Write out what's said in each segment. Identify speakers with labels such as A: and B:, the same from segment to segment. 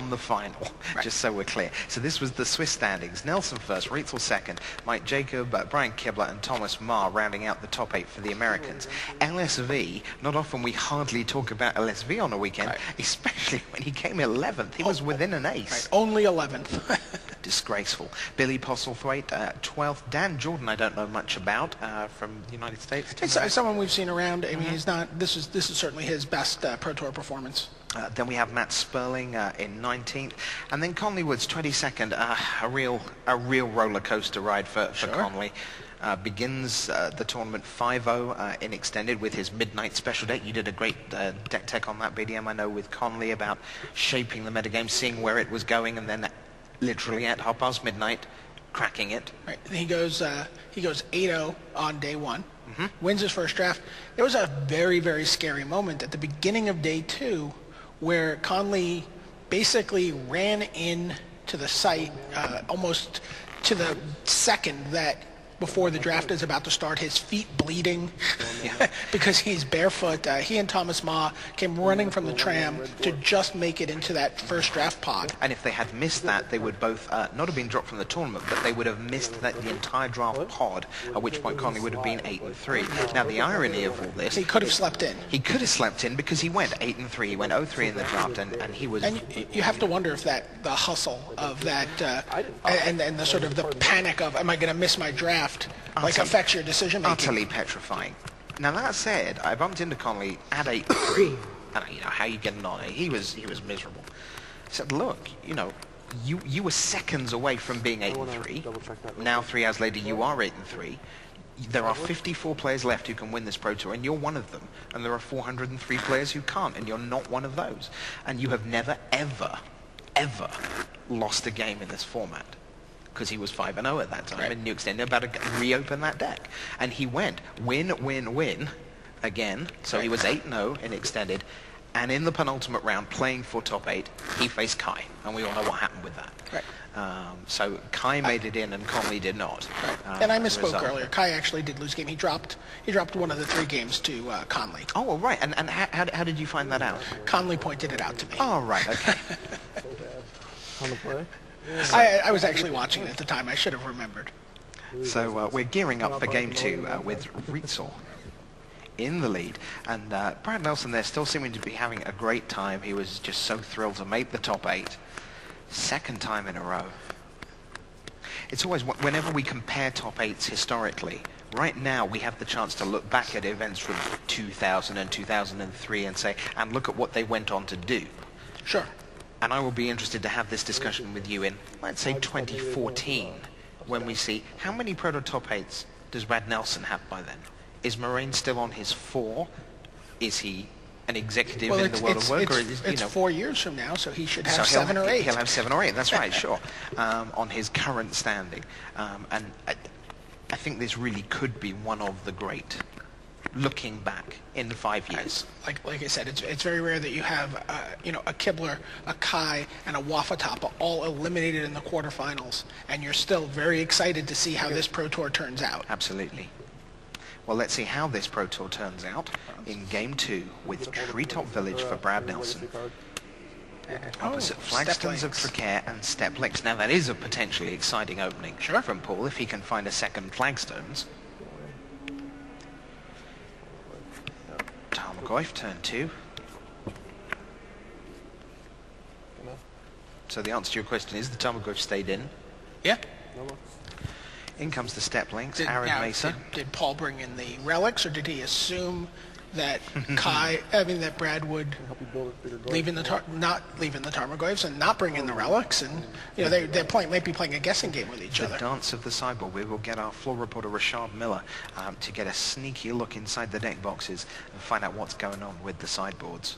A: won the final, just so we're clear. So this was the Swiss standings. Nelson first, Rietzel second, Mike Jacob, Brian Kibler and Thomas Ma rounding out the top 8 for the Americans. LSV, not often we hardly talk about LSV on a weekend, especially when he came 11th. He was within an ace.
B: Only 11th.
A: Disgraceful. Billy Postlethwaite, 12th. Dan Jordan, I don't know much about, from the United States.
B: It's someone we've seen around. I mean, he's not. This is certainly his best Pro Tour performance.
A: Then we have Matt Sperling in 19th, and then Conley Woods 22nd. A real roller coaster ride for Conley. Begins the tournament 5-0 in extended with his midnight special deck. You did a great deck tech on that, BDM, I know, with Conley about shaping the metagame, seeing where it was going, and then literally at half past midnight, cracking it.
B: Right. He goes 8-0 on day one, wins his first draft. There was a very, very scary moment at the beginning of day 2 where Conley basically ran in to the site almost to the second that before the draft is about to start, his feet bleeding because he's barefoot. He and Thomas Ma came running from the tram to just make it into that first draft pod.
A: And if they had missed that, they would both not have been dropped from the tournament, but they would have missed the entire draft pod, at which point Conley would have been 8-3. Now, the irony of all this...
B: He could have slept in.
A: He could have slept in because he went 8-3. He went 0-3 in the draft, and he was...
B: And you have to wonder if the hustle of that, and the sort of the panic of, am I going to miss my draft, affects your decision making.
A: Utterly petrifying. Now that said, I bumped into Conley at 8-3, and how you getting on? He was miserable. I said, look, you were seconds away from being 8-3. Now 3 hours later, you are 8-3. There are 54 players left who can win this Pro Tour, and you're one of them. And there are 403 players who can't, and you're not one of those. And you have never, ever, ever lost a game in this format. Because he was 5-0 at that time, and New Extended about to reopen that deck. And he went win again. So he was 8-0 in Extended. And in the penultimate round, playing for top 8, he faced Kai. And we all know what happened with that.
B: Right.
A: So Kai made it in and Conley did not.
B: Right. And I misspoke earlier. Kai actually did lose a game. He dropped one of the 3 games to Conley.
A: Oh, well, right. And how did you find that out?
B: Conley pointed it out to me.
A: Oh, right. Okay.
C: On the play?
B: I was actually watching it at the time. I should have remembered.
A: So we're gearing up for game 2 with Rietzel in the lead. And Brad Nelson there still seeming to be having a great time. He was just so thrilled to make the top 8. Second time in a row. It's always, whenever we compare top 8s historically, right now we have the chance to look back at events from 2000 and 2003 and say, and look at what they went on to do.
B: Sure.
A: And I will be interested to have this discussion with you in, let's say, 2014, when we see how many Proto Top 8s does Brad Nelson have by then? Is Moraine still on his 4? Is he an executive in the world of work?
B: It's 4 years from now, so he should have 7 or 8.
A: He'll have 7 or 8, that's right, sure, on his current standing. And I think this really could be one of the great, looking back in 5 years.
B: Like I said, it's very rare that you have a Kibler, a Kai, and a Wafatapa all eliminated in the quarterfinals, and you're still very excited to see how this Pro Tour turns out.
A: Absolutely. Well, let's see how this Pro Tour turns out in Game 2 with Treetop Village for Brad Nelson. Opposite Flagstones of Traquair and Steplinks. Now that is a potentially exciting opening from Paul if he can find a second Flagstones. Tarmogoyf, turn 2. So the answer to your question is the Tarmogoyf stayed in.
B: Yeah.
A: In comes the Steplinks, Arid Mesa.
B: Did Paul bring in the relics, or did he assume that that Brad would not leave in the Tarmogoyfs and not bring in the relics, and they might be playing a guessing game with each other.
A: The dance of the sideboard. We will get our floor reporter Rashad Miller to get a sneaky look inside the deck boxes and find out what's going on with the sideboards.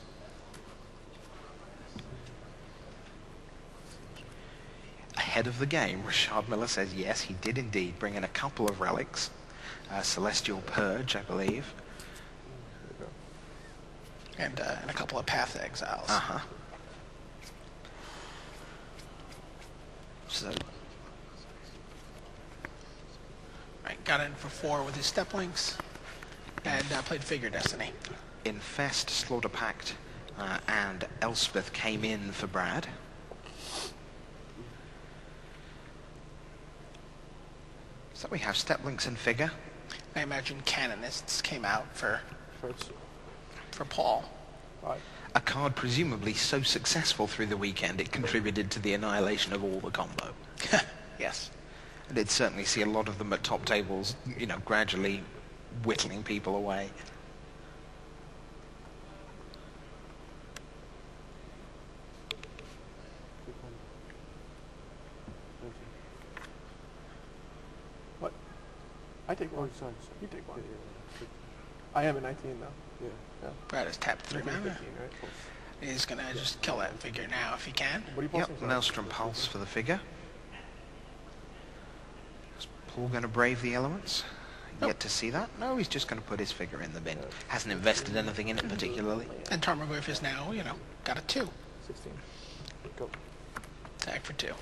A: Ahead of the game, Rashad Miller says yes, he did indeed bring in a couple of relics. Celestial Purge, I believe.
B: And a couple of Path Exiles.
A: So,
B: right, got in for 4 with his Steplinks, and played Figure Destiny.
A: Infest, Slaughter Pact, and Elspeth came in for Brad. So we have step links and figure.
B: I imagine Canonists came out for
C: First,
B: Paul.
C: 5.
A: A card presumably so successful through the weekend it contributed to the annihilation of all the combo.
B: Yes.
A: And I'd certainly see a lot of them at top tables, gradually whittling people away.
C: What? I take one. Sorry. You take one. I am at 19 now. Yeah.
B: Brad has tapped 3
C: You're
B: mana.
C: 15, right? Cool.
B: He's gonna just kill that figure now if he can.
C: What are you
A: Yep,
C: pulsing?
A: Maelstrom Pulse for the figure. Is Paul going to brave the elements? Yet to see that? No, he's just going to put his figure in the bin. Hasn't invested anything in it particularly.
B: And Tarmogoyf is now, got a 2.
C: 16. Go.
B: Tag for 2.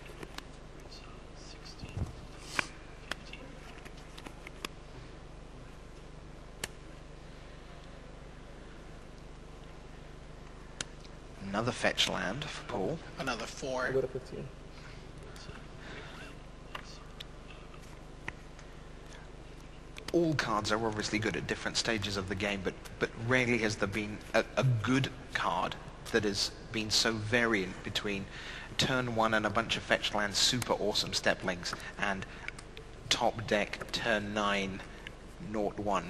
A: Another fetch land for Paul.
B: Another 4.
C: I go to 15.
A: All cards are obviously good at different stages of the game, but rarely has there been a good card that has been so variant between turn 1 and a bunch of fetch lands, super awesome step links, and top deck turn 9, 0-1.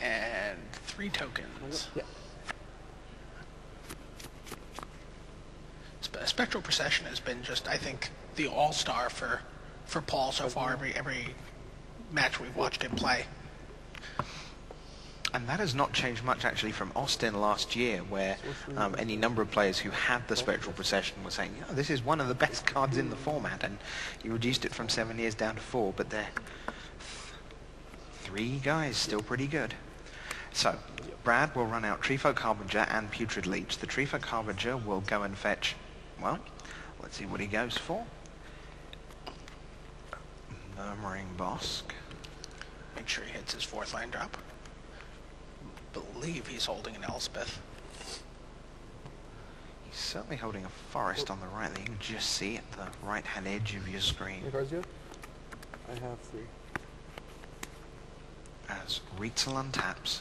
B: And 3 tokens.
C: Yeah.
B: Spectral Procession has been just, I think, the all-star for Paul so far. Every match we've watched him play.
A: And that has not changed much actually from Austin last year, where any number of players who had the Spectral Procession were saying, this is one of the best cards in the format, and you reduced it from 7 years down to 4, but they're 3 guys, still pretty good. So, Brad will run out Treefolk Harbinger and Putrid Leech. The Treefolk Harbinger will go and fetch, well, let's see what he goes for. Murmuring Bosk.
B: Make sure he hits his 4th land drop. Believe he's holding an Elspeth.
A: He's certainly holding a forest on the right that you can just see at the right-hand edge of your screen.
C: Any cards yet? I have 3.
A: As Rietzel untaps.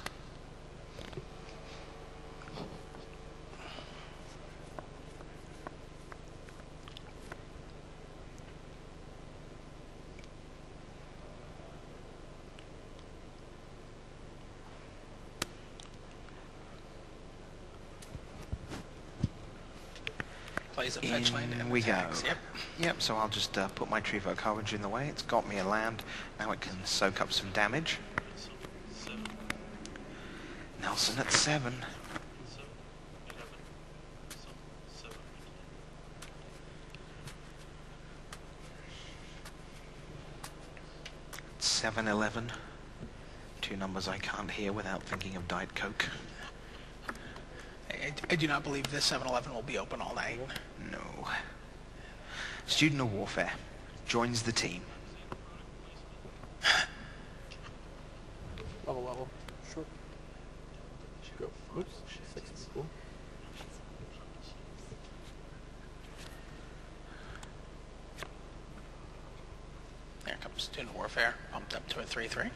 B: Plays a fetch land and
A: we go.
B: attacks. Yep.
A: Yep, so I'll just put my Treefolk Harbinger in the way. It's got me a land. Now it can soak up some damage. Nelson at 7. 7-11. 2 numbers I can't hear without thinking of Diet Coke.
B: I do not believe this 7-Eleven will be open all night.
A: No. Student of Warfare joins the team.
C: Level. Short. Go. Oops. 6. Cool.
B: There comes Student Warfare, pumped up to a 3-3.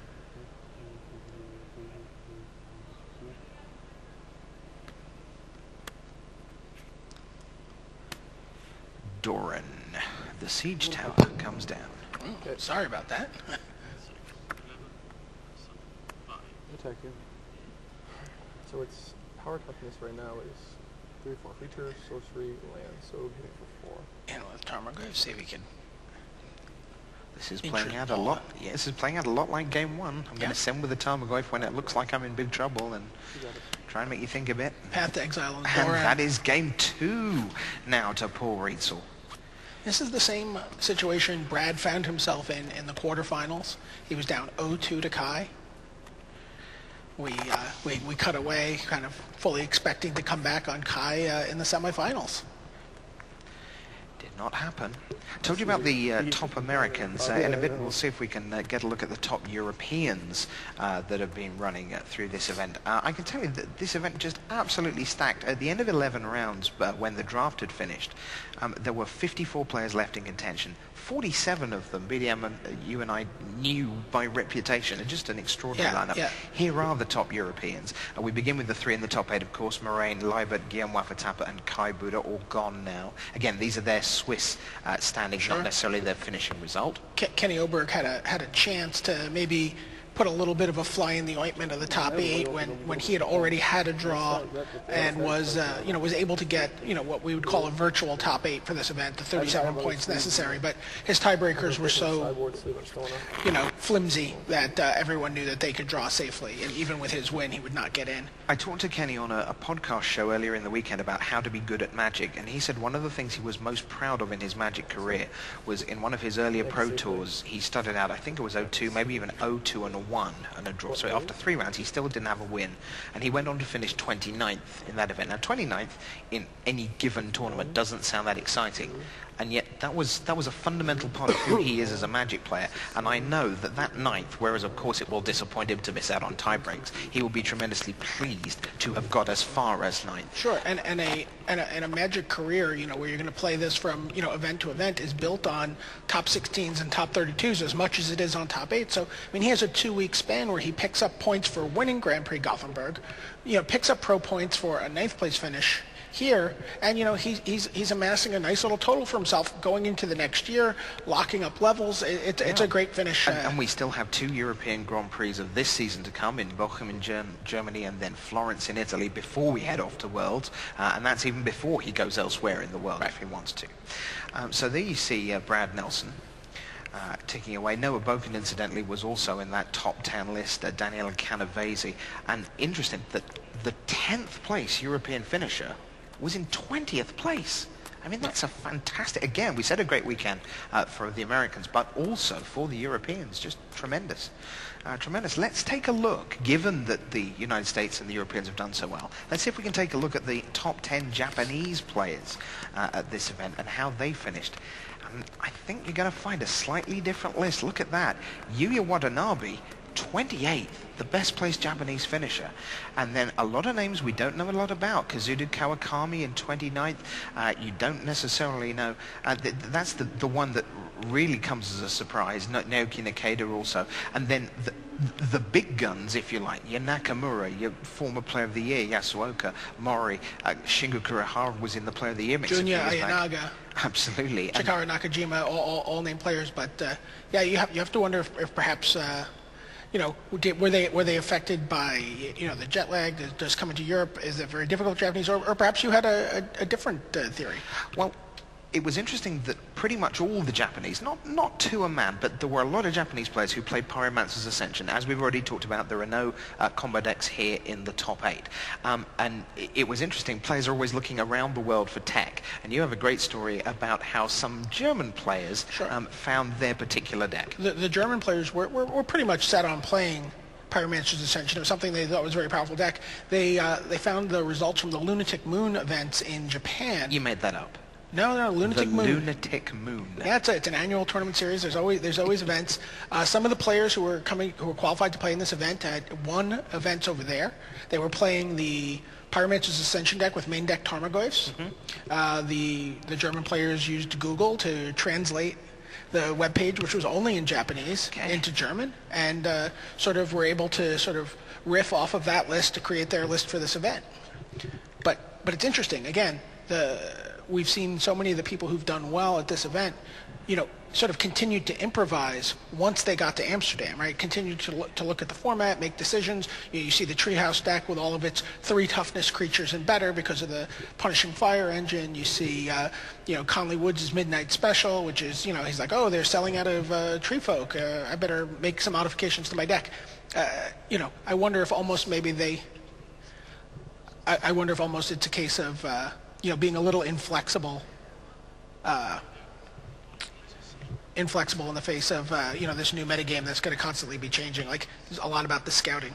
A: Doran. The Siege Tower comes down.
B: Oh, sorry about that.
C: Attack you. So its power toughness right now is 3/4 creature, sorcery, land. So hitting for 4.
B: And with Tarmogoyf, see if he can.
A: This is playing out a lot. Yeah, this is playing out a lot like game 1. I'm going to send with the Tarmogoyf when it looks like I'm in big trouble and try and make you think a bit.
B: Path to Exile on
A: And
B: Doran.
A: that is game 2 now to Paul Rietzel.
B: This is the same situation Brad found himself in the quarterfinals. He was down 0-2 to Kai. We cut away, kind of fully expecting to come back on Kai in the semifinals.
A: Did not happen. Told you about the top Americans. In a bit, we'll see if we can get a look at the top Europeans that have been running through this event. I can tell you that this event just absolutely stacked. At the end of 11 rounds, when the draft had finished, there were 54 players left in contention. 47 of them, BDM and you and I knew by reputation. It's just an extraordinary lineup.
B: Yeah.
A: Here are the top Europeans. We begin with the three in the top 8, of course. Moraine, Leibert, Guillaume Wafatapa and Kai Buda, all gone now. Again, these are their Swiss standings, not necessarily their finishing result.
B: Kenny Oberg had a chance to maybe put a little bit of a fly in the ointment of the top 8 when he had already had a draw and was was able to get what we would call a virtual top 8 for this event, the 37 points necessary. But his tiebreakers were so flimsy that everyone knew that they could draw safely, and even with his win, he would not get in.
A: I talked to Kenny on a podcast show earlier in the weekend about how to be good at Magic, and he said one of the things he was most proud of in his Magic career was in one of his earlier Pro Tours, he started out, I think it was 0-2, maybe even 0-2 and a 1 and a draw. So after 3 rounds, he still didn't have a win, and he went on to finish 29th in that event. Now, 29th in any given tournament doesn't sound that exciting, and yet that was a fundamental part of who he is as a Magic player. And I know that 9th, whereas of course it will disappoint him to miss out on tie breaks, he will be tremendously pleased to have got as far as 9th.
B: Sure, and a Magic career, where you're going to play this from event to event, is built on top 16s and top 32s as much as it is on top 8. So I mean, he has a 2-week span where he picks up points for winning Grand Prix Gothenburg, picks up pro points for a 9th place finish here, and he's amassing a nice little total for himself going into the next year, locking up levels. It's a great finish.
A: And we still have 2 European Grand Prix of this season to come, in Bochum in Germany and then Florence in Italy, before we head off to Worlds, and that's even before he goes elsewhere in the world if he wants to. So there you see Brad Nelson ticking away. Noah Boken, incidentally, was also in that top 10 list, Daniele Canavesi, and interesting that the 10th place European finisher was in 20th place. I mean, that's a fantastic... Again, we said a great weekend for the Americans, but also for the Europeans. Just tremendous. Tremendous. Let's take a look, given that the United States and the Europeans have done so well. Let's see if we can take a look at the top 10 Japanese players at this event and how they finished. I think you're going to find a slightly different list. Look at that. Yuya Watanabe, 28th, the best placed Japanese finisher. And then a lot of names we don't know a lot about. Kazuda Kawakami in 29th. You don't necessarily know. That's the one that really comes as a surprise. Naoki Nakeda also. And then the big guns, if you like, your Nakamura, your former Player of the Year, Yasuoka, Mori, Shingo Kurihara was in the Player of the Year mix.
B: Junya Ayanaga.
A: Absolutely.
B: Chikara Nakajima, all named players. But yeah, you have to wonder if perhaps were they affected by the jet lag just coming to Europe? Is it very difficult for Japanese, or perhaps you had a different theory?
A: Well, it was interesting that pretty much all the Japanese, not to a man, but there were a lot of Japanese players who played Pyromancer's Ascension. As we've already talked about, there are no combo decks here in the top 8. And it was interesting. Players are always looking around the world for tech. And you have a great story about how some German players found their particular deck.
B: The German players were pretty much set on playing Pyromancer's Ascension. It was something they thought was a very powerful deck. They found the results from the Lunatic Moon events in Japan.
A: You made that up.
B: No, Lunatic Moon.
A: Lunatic Moon.
B: Yeah, it's an annual tournament series. There's always events. Some of the players who were qualified to play in this event had won events over there. They were playing the Pyromancer's Ascension deck with main deck Tarmogoyfs. Mm-hmm. The German players used Google to translate the webpage, which was only in Japanese, into German, and were able to riff off of that list to create their list for this event. But it's interesting. Again, we've seen so many of the people who've done well at this event, continued to improvise once they got to Amsterdam, right? Continued to look at the format, make decisions. You see the Treehouse deck with all of its 3 toughness creatures and better because of the Punishing Fire engine. You see, Conley Woods' Midnight Special, which is, he's like, oh, they're selling out of Treefolk. I better make some modifications to my deck. I wonder if almost it's a case of, being a little inflexible in the face of this new metagame that's going to constantly be changing. Like, there's a lot about the scouting.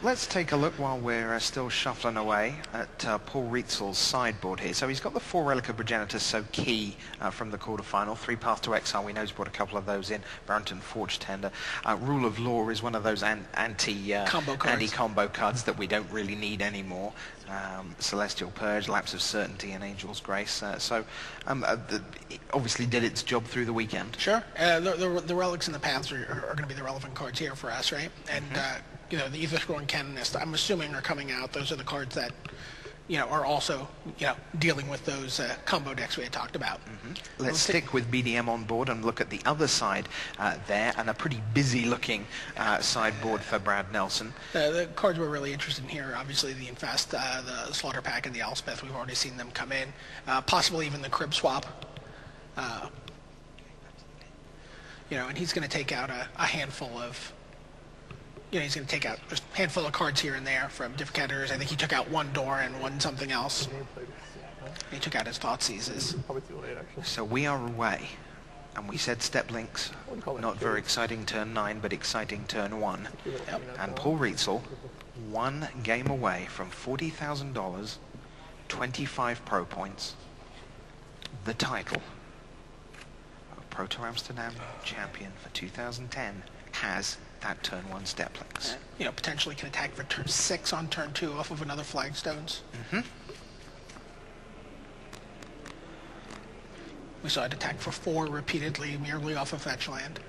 A: Let's take a look while we're still shuffling away at Paul Rietzel's sideboard here. So he's got the 4 Relic of Progenitus, so key from the quarterfinal. 3 Path to Exile, we know he's brought a couple of those in. Barrington Forge Tender. Rule of Law is one of those anti-combo cards that we don't really need anymore. Celestial Purge, Lapse of Certainty, and Angel's Grace. Obviously did its job through the weekend.
B: Sure. The relics and the paths are going to be the relevant cards here for us, right? And the Aethersworn Canonist, I'm assuming, are coming out. Those are the cards that are also dealing with those combo decks we had talked about.
A: Let's stick with BDM on board and look at the other side there, and a pretty busy looking sideboard for Brad Nelson.
B: The cards we're really interested in here, obviously the Infest, the Slaughter Pack, and the Elspeth. We've already seen them come in. Possibly even the Crib Swap. And he's going to take out a handful of... he's going to take out just a handful of cards here and there from different categories. I think he took out 1 Door and 1 something else. He took out his Thoughtseizes.
C: Probably too late, actually.
A: So we are away. And we said Step Links, not very exciting turn 9, but exciting turn 1.
B: Yep.
A: And Paul Rietzel, 1 game away from $40,000, 25 pro points, the title of Proto Amsterdam champion for 2010, has that turn 1 Step Links.
B: Potentially can attack for turn 6 on turn 2 off of another Flagstones. We saw it attack for 4 repeatedly, merely off of fetch land.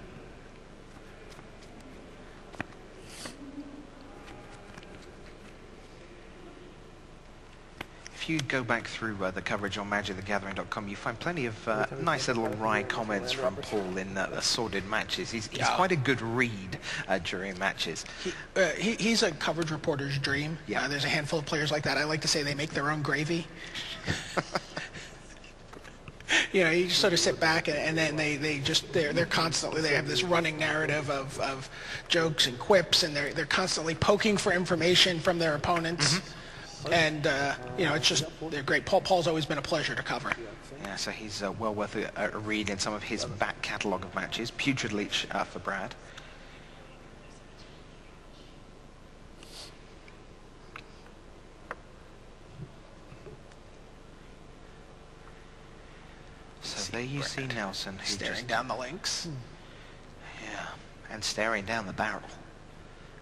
A: If you go back through the coverage on MagicTheGathering.com, you find plenty of nice little wry comments from Paul in assorted matches. He's quite a good read during matches.
B: He's a coverage reporter's dream.
A: Yeah.
B: There's a handful of players like that. I like to say they make their own gravy. You just sort of sit back and then they're constantly, they have this running narrative of jokes and quips, and they're constantly poking for information from their opponents. And, it's just, they're great. Paul's always been a pleasure to cover.
A: Yeah, so he's well worth a read in some of his back catalogue of matches. Putrid Leech for Brad. So there you see Nelson, who
B: staring down the links.
A: Yeah, and staring down the barrel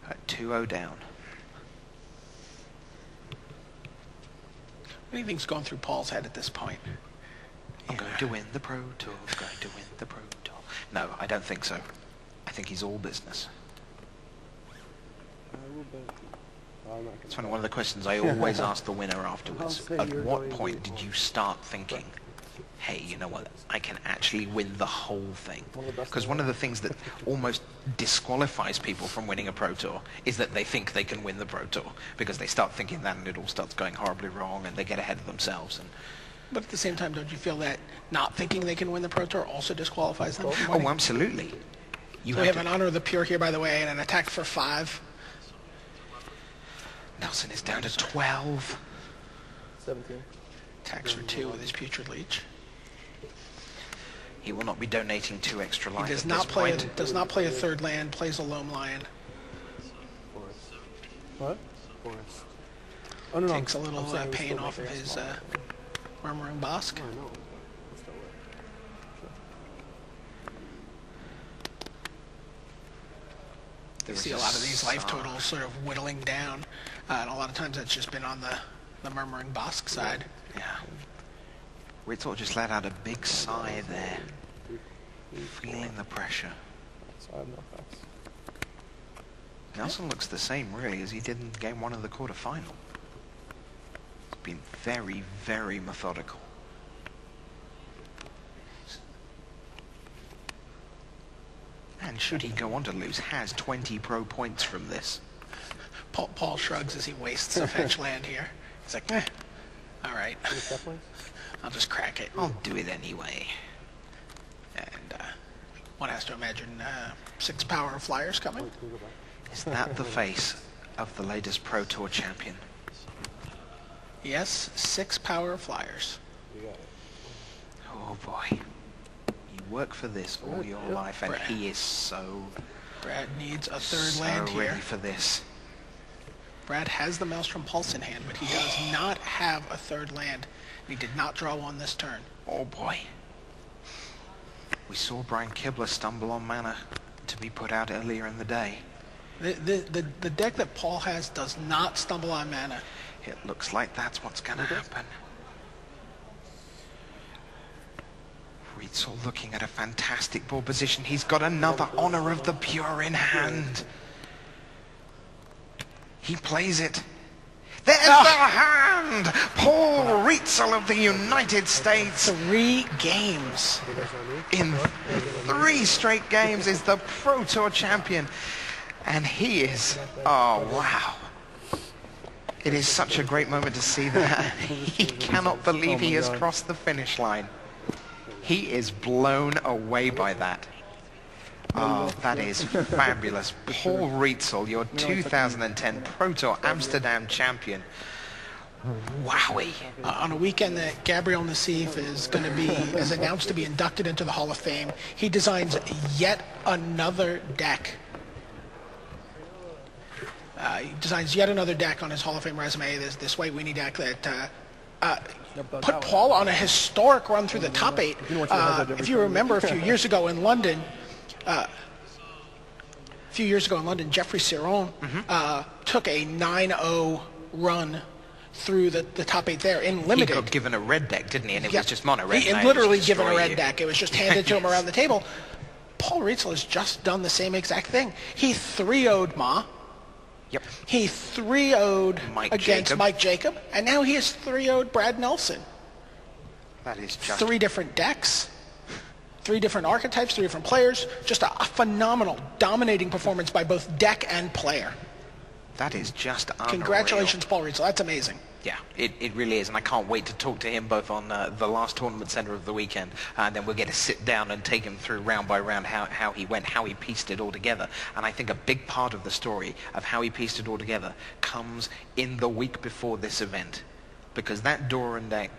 A: at 2-0 down.
B: What do you think's going through Paul's head at this point?
A: I'm going to win the Pro Tour, going to win the Pro Tour. No, I don't think so. I think he's all business. It's one of the questions I always ask the winner afterwards. At what point did you start thinking, hey, you know what, I can actually win the whole thing? Because one of the things that almost disqualifies people from winning a Pro Tour is that they think they can win the Pro Tour, because they start thinking that and it all starts going horribly wrong and they get ahead of themselves.
B: But at the same time, don't you feel that not thinking they can win the Pro Tour also disqualifies them from winning?
A: Oh, absolutely.
B: We have an Honor of the Pure here, by the way, and an attack for 5.
A: Nelson is down to 12.
C: 17.
B: Attacks for 2 with his Putrid Leech.
A: He will not be donating 2 extra life.
B: He does
A: at
B: not
A: this
B: play.
A: point.
B: Does not play a 3rd land. Plays a Loam Lion.
C: Forest. What? Forest. Oh, no,
B: Takes a little pain off of his Murmuring Bosk.
C: Oh, no. That's still work.
B: You see a lot of these life totals sort of whittling down, and a lot of times that's just been on the Murmuring Bosk side.
A: Yeah. Rietzel just let out a big sigh there, feeling the pressure.
C: So I have no effects.
A: Nelson looks the same, really, as he did in game 1 of the quarterfinal. He's been very, very methodical. And should he go on to lose, has 20 pro points from this.
B: Paul shrugs as he wastes a fetch land here. He's like, all right, I'll just crack it.
A: I'll do it anyway.
B: And one has to imagine 6 power flyers coming.
A: Is that the face of the latest Pro Tour champion?
B: Yes, 6 power flyers.
A: Oh boy. You work for this all your life, and he is so...
B: Brad needs a 3rd land here.
A: ready for this.
B: Brad has the Maelstrom Pulse in hand, but he does not have a third land. He did not draw one this turn.
A: Oh boy. We saw Brian Kibler stumble on mana to be put out earlier in the day.
B: The deck that Paul has does not stumble on mana.
A: It looks like that's what's going to happen. Rietzl looking at a fantastic board position. He's got another Honor of the Pure in hand. He plays it. There's the hand! Paul Rietzl of the United States.
B: 3 games.
A: In 3 straight games is the Pro Tour champion. And he is, oh wow. It is such a great moment to see that. He cannot believe he has crossed the finish line. He is blown away by that. Oh, that is fabulous. Paul Rietzl, your 2010 Pro Tour Amsterdam champion. Wowie.
B: On a weekend that Gabriel Nassif is announced to be inducted into the Hall of Fame, he designs yet another deck. He designs yet another deck on his Hall of Fame resume, this White Weenie deck that put Paul on a historic run through the top 8. If you remember a few years ago in London, Jeffrey Ciron took a 9-0 run through the top 8 there in limited.
A: He got given a red deck, didn't he? And it was just mono red.
B: He literally given a red deck. It was just handed to him around the table. Paul Rietzl has just done the same exact thing. He 3-0'd Ma.
A: Yep.
B: He 3-0'd against Mike Jacob, and now he has 3-0'd Brad Nelson.
A: That is just
B: 3 different decks, 3 different archetypes, 3 different players. Just a phenomenal, dominating performance by both deck and player.
A: That is just unreal.
B: Congratulations, Paul Rietzl. That's amazing.
A: Yeah, it really is, and I can't wait to talk to him both on the last tournament center of the weekend, and then we'll get to sit down and take him through round by round how he went, how he pieced it all together. And I think a big part of the story of how he pieced it all together comes in the week before this event, because that Doran deck,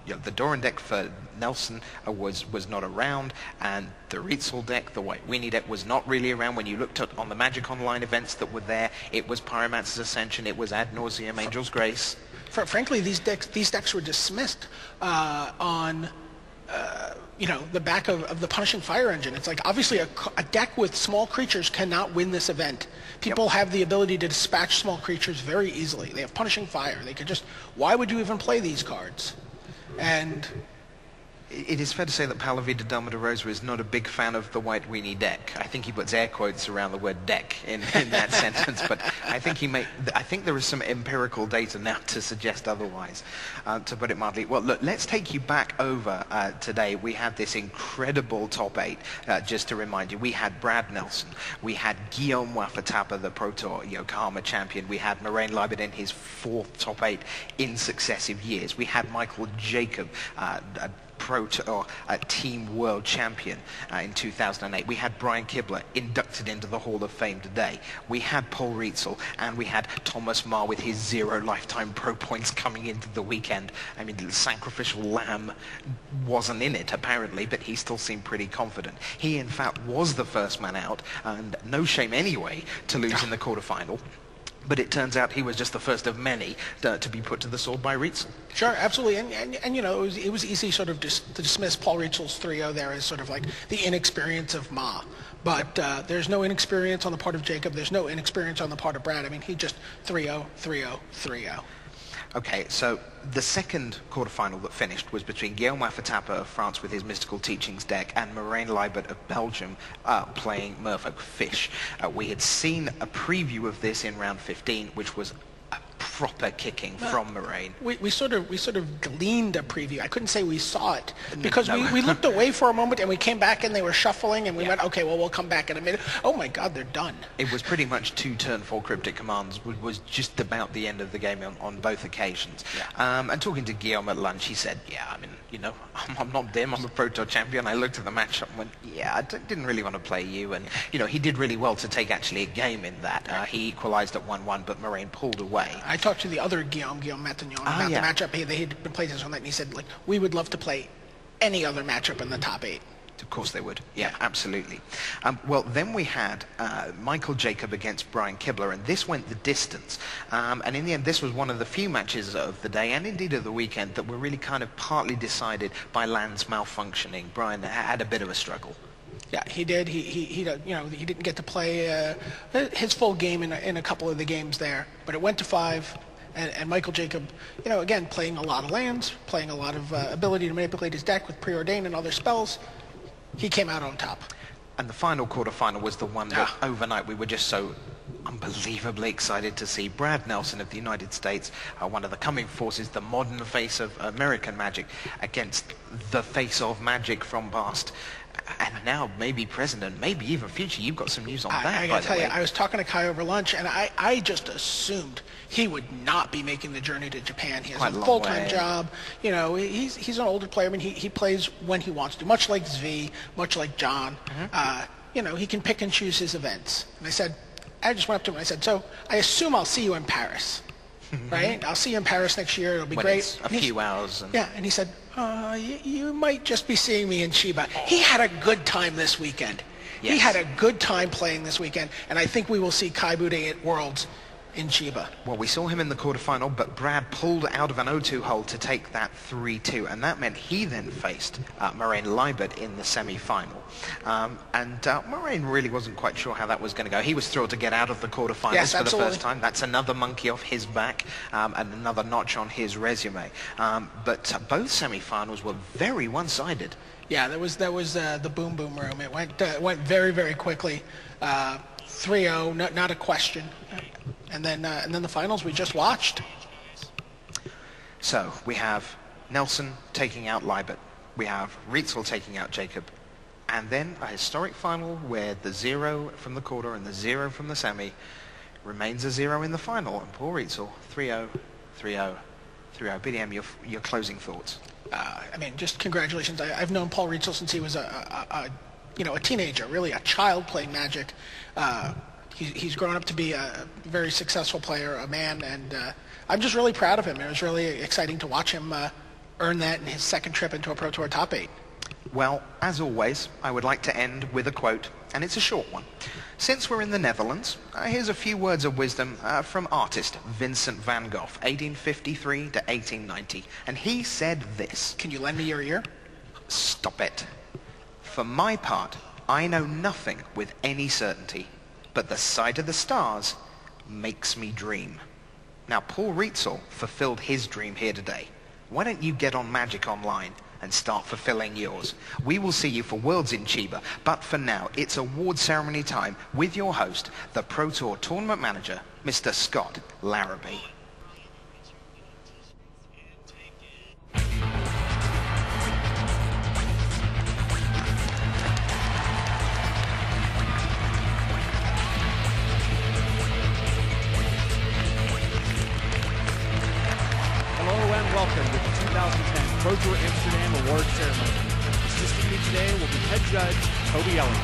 A: the Doran deck for Nelson was not around, and the Rietzl deck, the White Weenie deck, was not really around. When you looked at on the Magic Online events that were there, it was Pyromancer's Ascension, it was Ad Nauseam, Angel's Grace.
B: Frankly, these decks were dismissed on the back of the Punishing Fire engine. It's like, obviously a deck with small creatures cannot win this event. People have the ability to dispatch small creatures very easily. They have Punishing Fire. They could just, why would you even play these cards? And
A: it is fair to say that Palavida Dama de Rosa is not a big fan of the White Weenie deck. I think he puts air quotes around the word deck in that sentence, but I think there is some empirical data now to suggest otherwise, to put it mildly. Well, look, let's take you back over today. We had this incredible top 8, just to remind you. We had Brad Nelson. We had Guillaume Wafatapa, the Pro Tour Yokohama champion. We had Moraine Libert in his 4th top 8 in successive years. We had Michael Jacob, Pro Tour Team World Champion in 2008. We had Brian Kibler inducted into the Hall of Fame today. We had Paul Rietzl, and we had Thomas Ma with his 0 lifetime pro points coming into the weekend. I mean, the Sacrificial Lamb wasn't in it apparently, but he still seemed pretty confident. He in fact was the first man out, and no shame anyway to lose in the quarterfinal. But it turns out he was just the first of many to be put to the sword by Rietzl.
B: Sure, absolutely. And it was easy sort of to dismiss Paul Rietzl's 3-0 there as sort of like the inexperience of Ma. But there's no inexperience on the part of Jacob. There's no inexperience on the part of Brad. I mean, he just 3-0, 3-0, 3-0.
A: Okay, so the second quarterfinal that finished was between Guillaume Wafatapa of France with his Mystical Teachings deck and Moraine Libert of Belgium playing Merfolk Fish. We had seen a preview of this in round 15, which was a proper kicking from Moraine.
B: We sort of gleaned a preview. I couldn't say we saw it because we looked away for a moment and we came back and they were shuffling and we went, okay, well, we'll come back in a minute. Oh my God, they're done.
A: It was pretty much 2 turn 4 Cryptic Commands was just about the end of the game on both occasions. Yeah. And talking to Guillaume at lunch, he said, yeah, I mean, I'm not them, I'm a Pro Tour champion. I looked at the matchup and went, yeah, I didn't really want to play you. And, he did really well to take actually a game in that. He equalized at 1-1, but Moraine pulled away.
B: I talked to the other Guillaume Matignon, about the matchup. They had been playing this one night, and he said, like, we would love to play any other matchup in the top 8.
A: Of course they would. Yeah, absolutely. Well, then we had Michael Jacob against Brian Kibler, and this went the distance. And in the end, this was one of the few matches of the day, and indeed of the weekend, that were really kind of partly decided by Land's malfunctioning. Brian had a bit of a struggle.
B: Yeah, he did. He didn't get to play his full game in a couple of the games there, but it went to 5. And Michael Jacob, again, playing a lot of lands, playing a lot of ability to manipulate his deck with Preordain and other spells, he came out on top.
A: And the final quarterfinal was the one that overnight we were just so unbelievably excited to see. Brad Nelson of the United States, one of the coming forces, the modern face of American Magic, against the face of Magic from past. And now maybe president, maybe even future. You've got some news on that,
B: I
A: by
B: gotta
A: the
B: tell
A: way.
B: you, I was talking to Kai over lunch, and I just assumed he would not be making the journey to Japan. He has
A: Quite
B: a
A: a long
B: full-time
A: way.
B: job. He's an older player. I mean, he plays when he wants to, much like Zvi, much like John. He can pick and choose his events. And I just went up to him and I said, so I assume I'll see you in Paris, right? I'll see you in Paris next year. It'll be
A: When
B: great.
A: it's a few hours. And
B: Yeah, and he said, you might just be seeing me in Chiba. He had a good time this weekend. He
A: Yes.
B: had a good time playing this weekend, and I think we will see Kai Bude at Worlds in Chiba.
A: Well, we saw him in the quarterfinal, but Brad pulled out of an 0-2 hole to take that 3-2, and that meant he then faced Moraine Liebert in the semi-final. Moraine really wasn't quite sure how that was going to go. He was thrilled to get out of the quarterfinals
B: Yes,
A: for
B: absolutely.
A: the first time. That's another monkey off his back and another notch on his resume. But both semi-finals were very one-sided.
B: Yeah, that was the boom boom room. It went very, very quickly. 3-0, not a question. And then the finals we just watched.
A: So we have Nelson taking out Liebert. We have Rietzel taking out Jacob. And then a historic final where the 0 from the quarter and the 0 from the semi remains a 0 in the final. And Paul Rietzel, 3-0, 3-0, 3-0. BDM, your closing thoughts.
B: Just congratulations. I've known Paul Rietzel since he was a teenager, really a child playing Magic. He's grown up to be a very successful player, a man, and I'm just really proud of him. It was really exciting to watch him earn that in his second trip into a Pro Tour top 8.
A: Well, as always, I would like to end with a quote, and it's a short one. Since we're in the Netherlands, here's a few words of wisdom from artist Vincent van Gogh, 1853 to 1890. And he said this.
B: Can you lend me your ear?
A: Stop it. For my part, I know nothing with any certainty, but the sight of the stars makes me dream. Now, Paul Rietzel fulfilled his dream here today. Why don't you get on Magic Online and start fulfilling yours? We will see you for Worlds in Chiba, but for now, it's award ceremony time with your host, the Pro Tour Tournament Manager, Mr. Scott Larrabee.
D: Hello and welcome to the 2010 Pro Tour Amsterdam Award Ceremony. Assisting me today will be head judge Toby Elliott.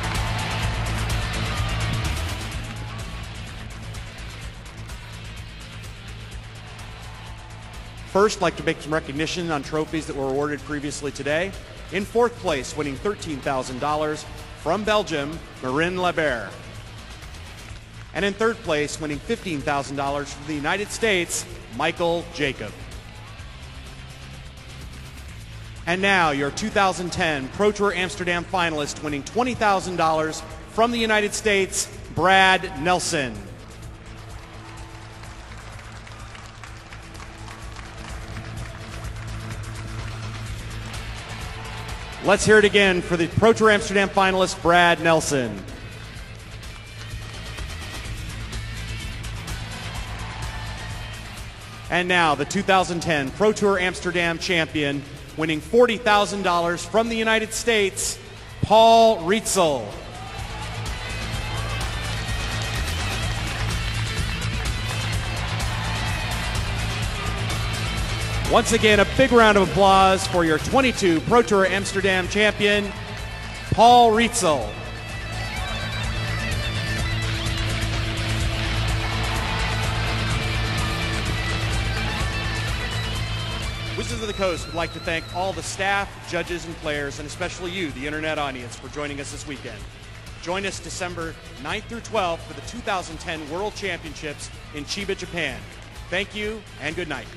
D: First, I'd like to make some recognition on trophies that were awarded previously today. In fourth place, winning $13,000 from Belgium, Marin Lebert. And in third place, winning $15,000 from the United States, Michael Jacob. And now, your 2010 Pro Tour Amsterdam finalist, winning $20,000 from the United States, Brad Nelson. Let's hear it again for the Pro Tour Amsterdam finalist, Brad Nelson. And now, the 2010 Pro Tour Amsterdam champion, winning $40,000 from the United States, Paul Rietzel. Once again, a big round of applause for your 22 Pro Tour Amsterdam champion, Paul Rietzel.
E: With
D: Wizards of the Coast would like to thank all the staff, judges, and players, and especially you, the internet audience, for joining us this weekend. Join us December 9th through 12th for the 2010 World Championships in Chiba, Japan. Thank you, and good night.